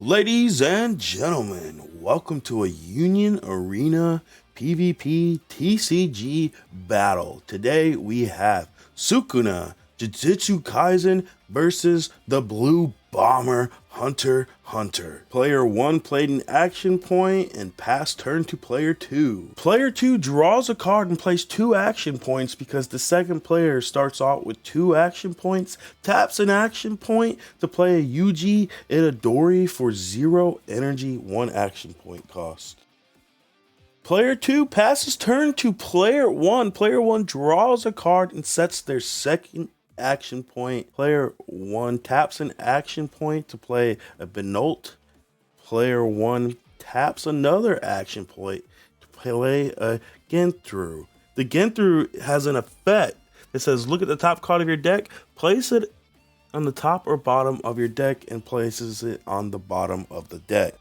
Ladies and gentlemen, welcome to a Union Arena PvP TCG battle. Today we have Sukuna, Jujutsu Kaisen versus the Blue Bomber Hunter Hunter. Player 1 played an action point and passed turn to player 2. Player 2 draws a card and plays 2 action points because the second player starts out with 2 action points, taps an action point to play a Yuji Itadori for 0 energy, 1 action point cost. Player 2 passes turn to player 1. Player 1 draws a card and sets their second action point. Player 1 taps an action point to play a Benolt. Player 1 taps another action point to play a Genthru. The Genthru has an effect that says look at the top card of your deck, place it on the top or bottom of your deck, and places it on the bottom of the deck.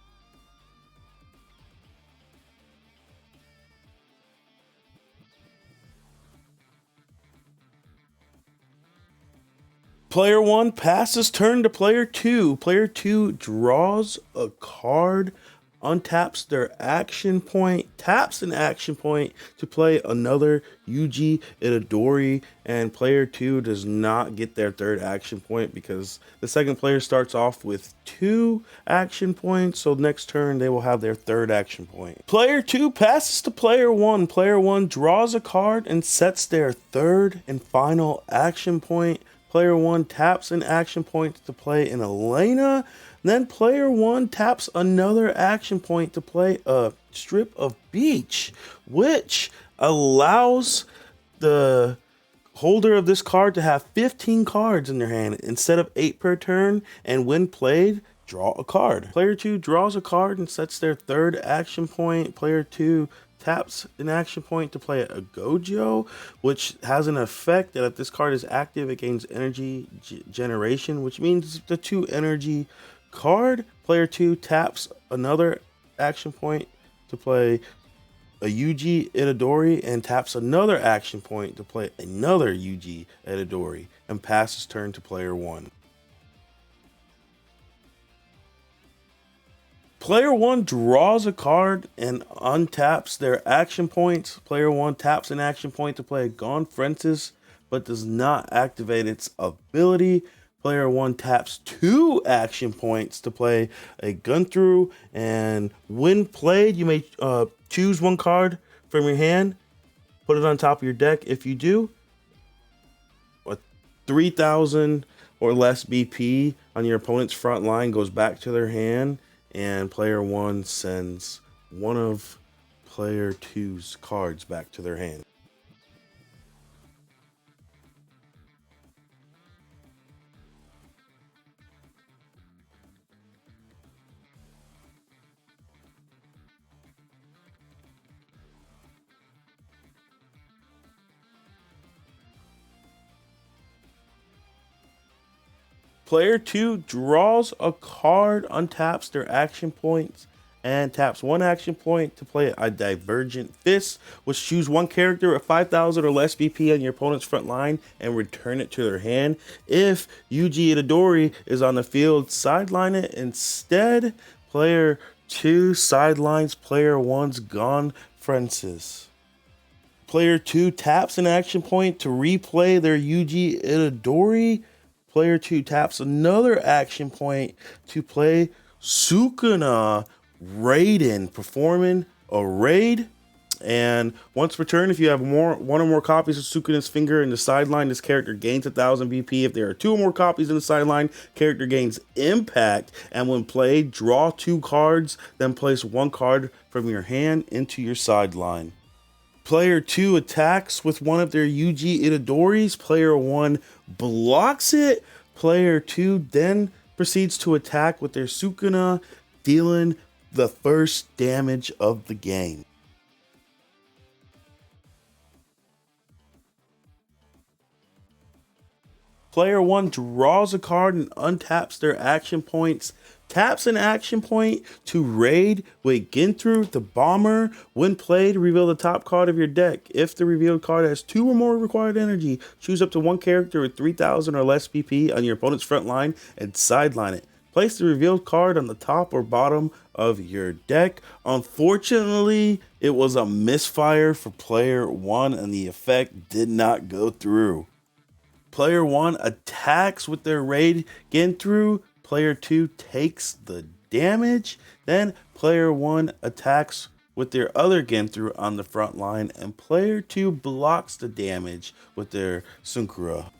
Player 1 passes turn to player 2. Player 2 draws a card, untaps their action point, taps an action point to play another Yuji Itadori, and player 2 does not get their third action point because the second player starts off with 2 action points, so next turn they will have their third action point. Player 2 passes to player 1. Player 1 draws a card and sets their third and final action point. Player 1 taps an action point to play an Elena. Then player 1 taps another action point to play a strip of beach, which allows the holder of this card to have 15 cards in their hand instead of 8 per turn, and when played, draw a card. Player 2 draws a card and sets their third action point. Player 2 taps an action point to play a Gojo, which has an effect that if this card is active, it gains energy generation, which means the 2 energy card. Player 2 taps another action point to play a Yuji Itadori and taps another action point to play another Yuji Itadori and passes turn to player 1. Player 1 draws a card and untaps their action points. Player 1 taps an action point to play a Gone Francis, but does not activate its ability. Player 1 taps 2 action points to play a Gunthrough, and when played, you may choose 1 card from your hand, put it on top of your deck. If you do, a 3,000 or less BP on your opponent's front line goes back to their hand, and player 1 sends one of player 2's cards back to their hand. Player 2 draws a card, untaps their action points, and taps 1 action point to play a Divergent Fist, which choose 1 character at 5,000 or less BP on your opponent's front line and return it to their hand. If Yuji Itadori is on the field, sideline it. Instead, player 2 sidelines player 1's Gone Francis. Player 2 taps an action point to replay their Yuji Itadori. Player 2 taps another action point to play Sukuna Raiden, performing a raid. And once per turn, if you have 1 or more copies of Sukuna's finger in the sideline, this character gains 1,000 BP. If there are 2 or more copies in the sideline, character gains impact. And when played, draw 2 cards, then place 1 card from your hand into your sideline. Player 2 attacks with one of their Yuji Itadoris. Player 1 blocks it. Player 2 then proceeds to attack with their Sukuna, dealing the first damage of the game. Player 1 draws a card and untaps their action points, taps an action point to raid with Ginthru the Bomber. When played, reveal the top card of your deck. If the revealed card has 2 or more required energy, choose up to 1 character with 3,000 or less BP on your opponent's front line and sideline it. Place the revealed card on the top or bottom of your deck. Unfortunately, it was a misfire for player 1 and the effect did not go through. Player 1 attacks with their raid Genthru. Player 2 takes the damage. Then player 1 attacks with their other Genthru on the front line, and player 2 blocks the damage with their Sukuna.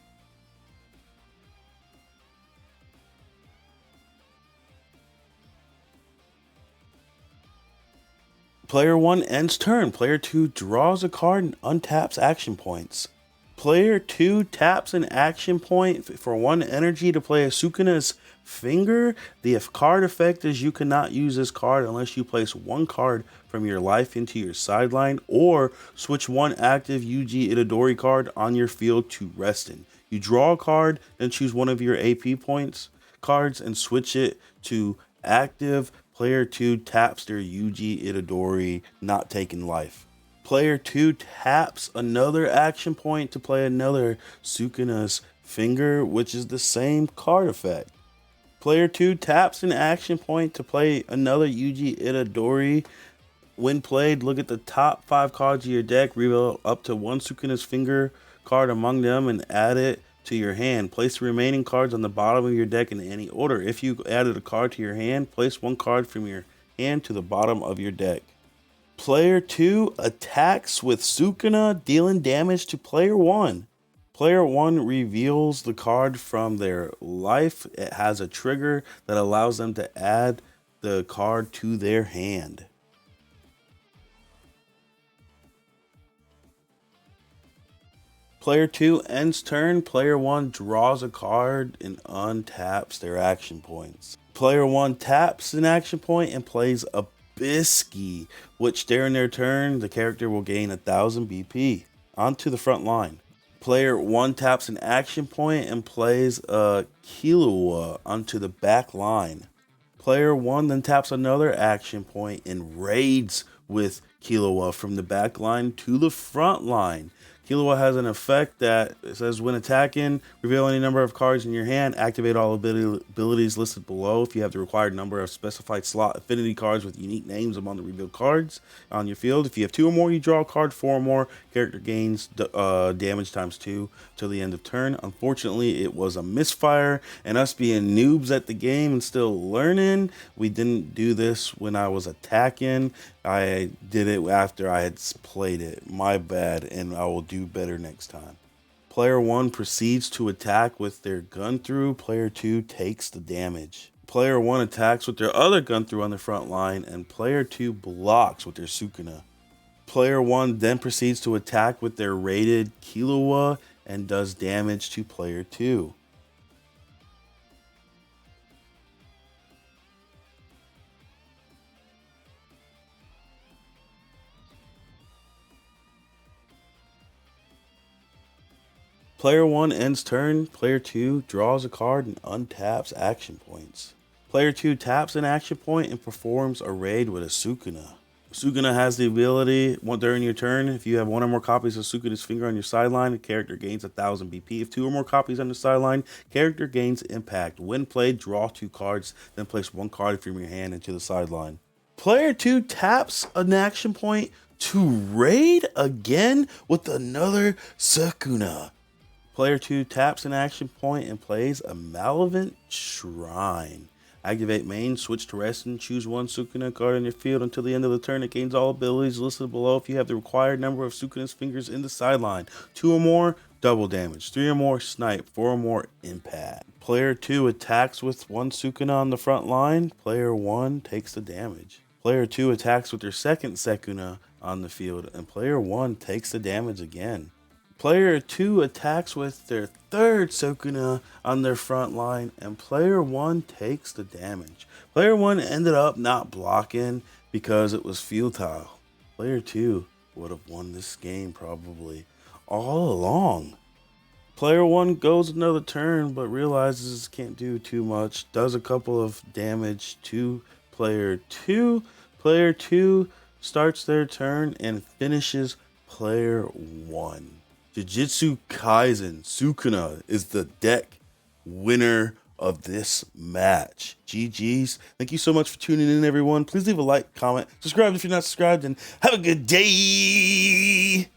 Player 1 ends turn. Player 2 draws a card and untaps action points. Player 2 taps an action point for 1 energy to play a Sukuna's Finger. The card effect is you cannot use this card unless you place 1 card from your life into your sideline or switch 1 active Yuji Itadori card on your field to Reston. You draw a card, then choose one of your AP points cards and switch it to active. Player 2 taps their Yuji Itadori, not taking life. Player 2 taps another action point to play another Sukuna's Finger, which is the same card effect. Player 2 taps an action point to play another Yuji Itadori. When played, look at the top 5 cards of your deck, reveal up to 1 Sukuna's Finger card among them, and add it to your hand. Place the remaining cards on the bottom of your deck in any order. If you added a card to your hand, place 1 card from your hand to the bottom of your deck. Player 2 attacks with Sukuna, dealing damage to player 1. Player 1 reveals the card from their life. It has a trigger that allows them to add the card to their hand. Player 2 ends turn. Player 1 draws a card and untaps their action points. Player 1 taps an action point and plays a Bisky, which during their turn, the character will gain 1000 BP. Onto the front line. Player 1 taps an action point and plays a Killua onto the back line. Player 1 then taps another action point and raids with Killua from the back line to the front line. Killua has an effect that says when attacking, reveal any number of cards in your hand, activate all abilities listed below. If you have the required number of specified slot affinity cards with unique names among the revealed cards on your field. If you have 2 or more, you draw a card. 4 or more, character gains damage times 2 till the end of turn. Unfortunately, it was a misfire, and us being noobs at the game and still learning, we didn't do this when I was attacking. I did it after I had played it. My bad, and I will do better next time. Player 1 proceeds to attack with their Gunthru. Player 2 takes the damage. Player 1 attacks with their other Gunthru on the front line, and player 2 blocks with their Sukuna. Player 1 then proceeds to attack with their raided Killua and does damage to player 2. Player 1 ends turn. Player 2 draws a card and untaps action points. Player 2 taps an action point and performs a raid with a Sukuna. Sukuna has the ability, during your turn, if you have 1 or more copies of Sukuna's Finger on your sideline, the character gains 1000 BP. If 2 or more copies on the sideline, character gains impact. When played, draw 2 cards, then place 1 card from your hand into the sideline. Player 2 taps an action point to raid again with another Sukuna. Player 2 taps an action point and plays a Malevolent Shrine. Activate main, switch to rest, and choose 1 Sukuna card on your field until the end of the turn. It gains all abilities listed below if you have the required number of Sukuna's Fingers in the sideline. 2 or more, double damage. 3 or more, snipe. 4 or more, impact. Player 2 attacks with 1 Sukuna on the front line. Player 1 takes the damage. Player 2 attacks with their second Sukuna on the field, and player 1 takes the damage again. Player 2 attacks with their third Sukuna on their front line, and player 1 takes the damage. Player 1 ended up not blocking because it was futile. Player 2 would have won this game probably all along. Player 1 goes another turn but realizes can't do too much, does a couple of damage to player 2. Player 2 starts their turn and finishes player 1. Jujutsu Kaisen Sukuna is the deck winner of this match. GG's. Thank you so much for tuning in, everyone. Please leave a like, comment, subscribe if you're not subscribed, and have a good day.